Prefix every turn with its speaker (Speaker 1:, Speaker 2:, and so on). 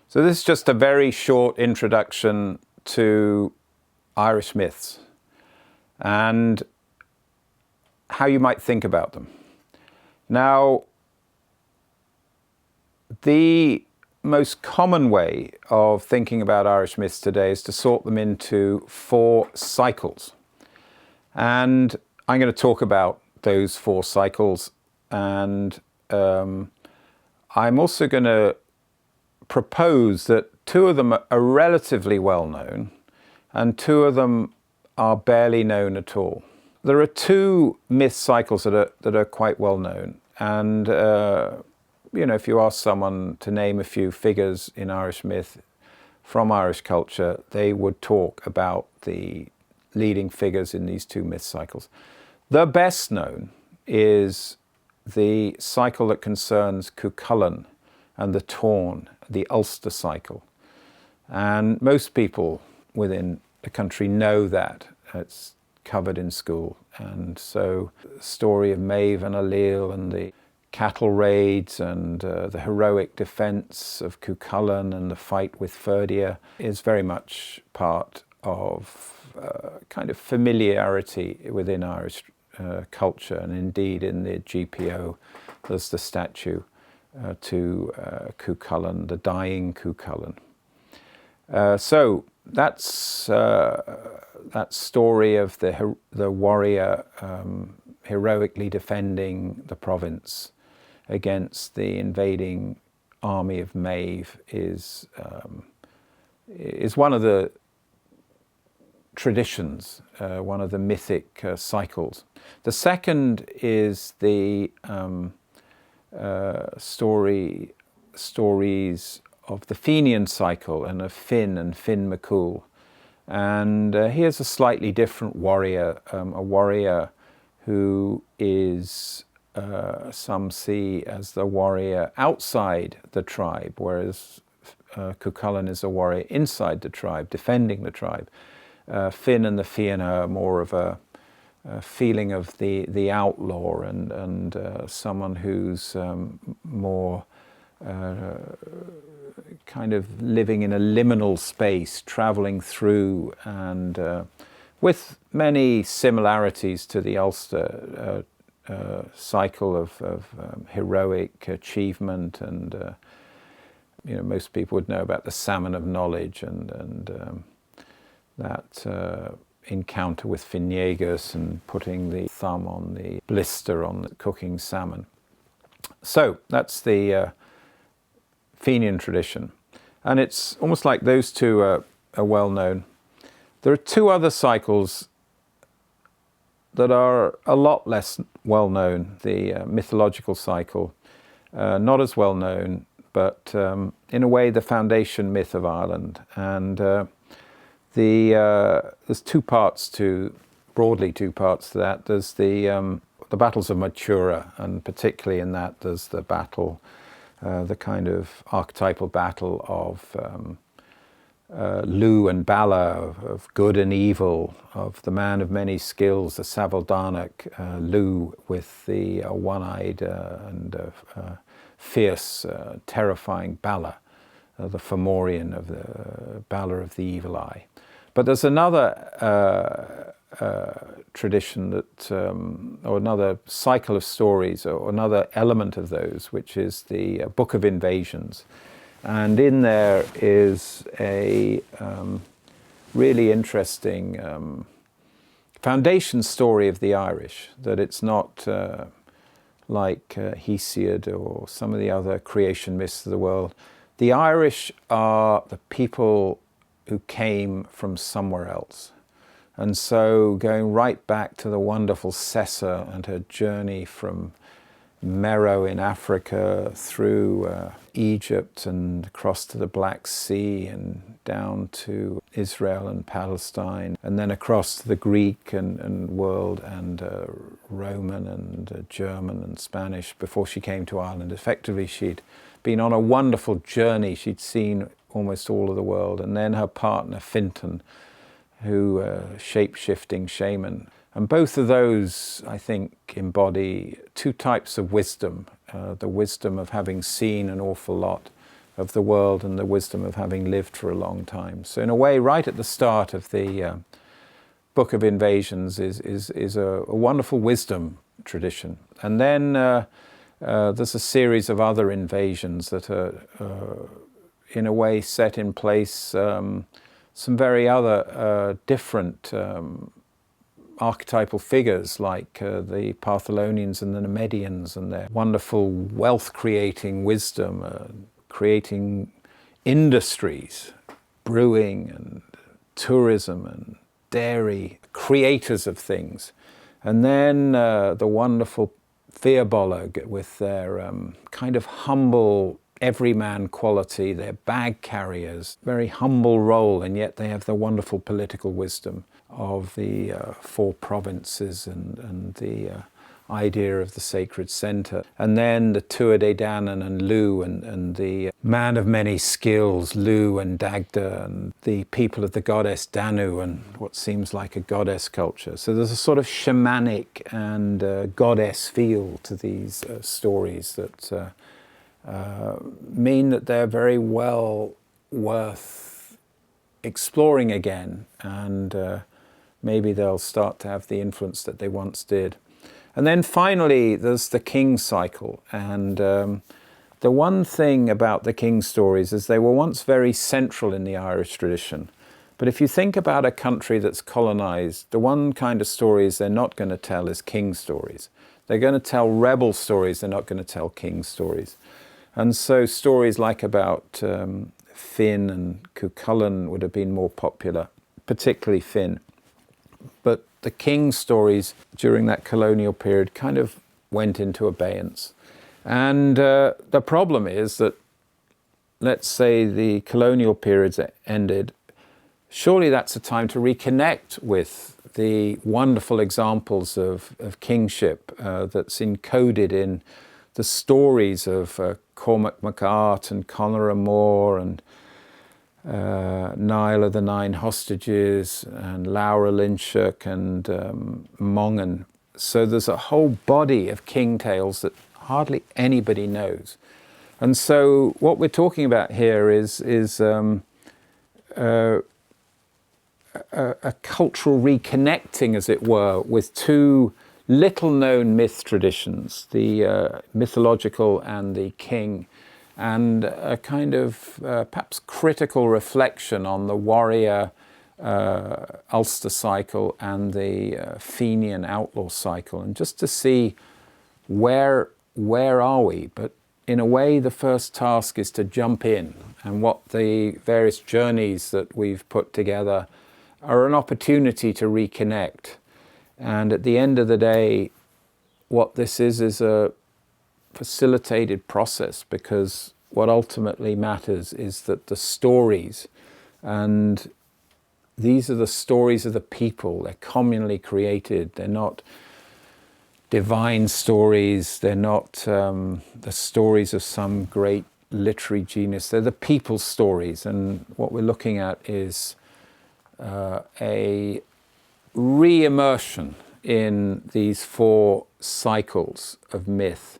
Speaker 1: So this is just a very short introduction to Irish myths and how you might think about them. Now, the most common way of thinking about Irish myths today is to sort them into 4 cycles. And I'm going to talk about those 4 cycles, and I'm also going to propose that 2 of them are relatively well known and 2 of them are barely known at all. There are 2 myth cycles that are quite well known, and if you ask someone to name a few figures in Irish myth from Irish culture, they would talk about the leading figures in these 2 myth cycles. The best known is the cycle that concerns Cuchulainn and the Tawn, the Ulster cycle. And most people within the country know that. It's covered in school. And so the story of Maeve and Ailill and the cattle raids and the heroic defence of Cuchulainn and the fight with Ferdia is very much part of kind of familiarity within Irish culture, and indeed in the GPO there's the statue to Cuchulainn, the dying Cuchulainn. So that's that story of the warrior heroically defending the province against the invading army of Maeve is one of the traditions, one of the mythic cycles. The second is the stories of the Fenian cycle and of Finn and Finn MacCool. And here's a slightly different warrior, a warrior who is, some see as the warrior outside the tribe, whereas Cuchulainn is a warrior inside the tribe, defending the tribe. Finn and the Fianna are more of a feeling of the outlaw and someone who's more kind of living in a liminal space, travelling through, and with many similarities to the Ulster cycle of heroic achievement. And most people would know about the salmon of knowledge and that encounter with Finnegas and putting the thumb on the blister on the cooking salmon. So that's the Fenian tradition. And it's almost like those 2 are well known. There are 2 other cycles that are a lot less well known. The mythological cycle, not as well known, but in a way the foundation myth of Ireland. And there's 2 parts broadly 2 parts to that. There's the battles of MOYTURA, and particularly in that there's the battle, the kind of archetypal battle of Lugh and Bala, of good and evil, of the man of many skills, the Savildánach, Lugh with the one-eyed and fierce, terrifying Bala, the Fomorian of the Bala of the evil eye. But there's another tradition that, or another cycle of stories, or another element of those, which is the Book of Invasions. And in there is a really interesting foundation story of the Irish, that it's not like Hesiod or some of the other creation myths of the world. The Irish are the people who came from somewhere else. And so going right back to the wonderful Cessa and her journey from Meroe in Africa through Egypt and across to the Black Sea and down to Israel and Palestine, and then across to the Greek and world and Roman and German and Spanish before she came to Ireland. Effectively, she'd been on a wonderful journey. She'd seen almost all of the world. And then her partner, Fintan, who shape-shifting shaman. And both of those, I think, embody 2 types of wisdom. The wisdom of having seen an awful lot of the world and the wisdom of having lived for a long time. So in a way, right at the start of the Book of Invasions is a wonderful wisdom tradition. And then there's a series of other invasions that are in a way set in place some very other different archetypal figures like the Partholonians and the Nemedians and their wonderful wealth-creating wisdom, creating industries, brewing and tourism and dairy, creators of things. And then the wonderful Theobolg with their kind of humble everyman quality, their bag carriers, very humble role, and yet they have the wonderful political wisdom of the four provinces and the idea of the sacred centre. And then the Tuatha Dé Danann and Lu and the man of many skills, Lu and Dagda, and the people of the goddess Danu and what seems like a goddess culture. So there's a sort of shamanic and goddess feel to these stories that mean that they're very well worth exploring again, and maybe they'll start to have the influence that they once did. And then finally, there's the king cycle. And the one thing about the king stories is they were once very central in the Irish tradition. But if you think about a country that's colonized, the one kind of stories they're not going to tell is king stories. They're going to tell rebel stories, they're not going to tell king stories. And so stories like about Finn and Cuchulainn would have been more popular, particularly Finn. But the king stories during that colonial period kind of went into abeyance. And the problem is that, let's say the colonial periods ended, surely that's a time to reconnect with the wonderful examples of kingship that's encoded in the stories of Cormac MacArt and Conor O'More and Niall of the Nine Hostages and Laura Lynchuk and Mongan. So there's a whole body of king tales that hardly anybody knows. And so what we're talking about here is a cultural reconnecting, as it were, with two little-known myth traditions, the mythological and the king, and a kind of perhaps critical reflection on the warrior Ulster cycle and the Fenian outlaw cycle, and just to see where are we. But in a way, the first task is to jump in, and what the various journeys that we've put together are an opportunity to reconnect. And at the end of the day, what this is a facilitated process, because what ultimately matters is that the stories, and these are the stories of the people, they're communally created, they're not divine stories, they're not the stories of some great literary genius, they're the people's stories. And what we're looking at is a re-immersion in these four cycles of myth.